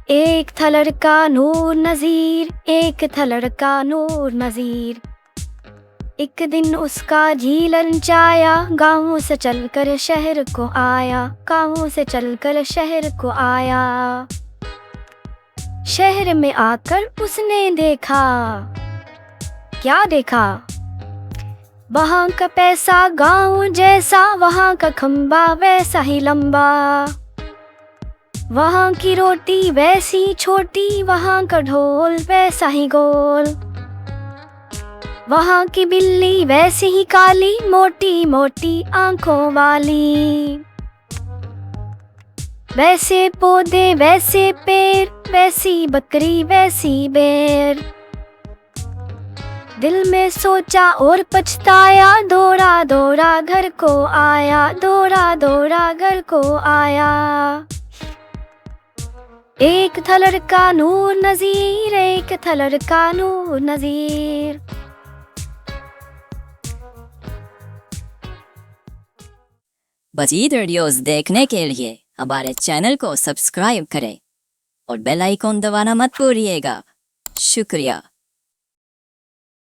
एक था लड़का नूर नज़ीर, एक था लड़का नूर नज़ीर। एक दिन उसका जी ललचाया, गाँव से चलकर शहर को आया, गाँव से चलकर शहर को आया। शहर में आकर उसने देखा, क्या देखा? वहाँ का पैसा गाँव जैसा, वहाँ का खंबा वैसा ही लंबा, वहाँ की रोटी वैसी छोटी, वहाँ का ढोल वैसा ही गोल, वहाँ की बिल्ली वैसी ही काली, मोटी मोटी आंखों वाली। वैसे पौधे वैसे पेड़, वैसी बकरी वैसी बैर। दिल में सोचा और पछताया, दौड़ा दौड़ा घर को आया, दौड़ा दौड़ा घर को आया। एक था लड़का नूर नज़ीर, एक था लड़का नूर नज़ीर। मज़ीद वीडियोस देखने के लिए हमारे चैनल को सब्सक्राइब करें और बेल आइकॉन दबाना मत भूलिएगा। शुक्रिया।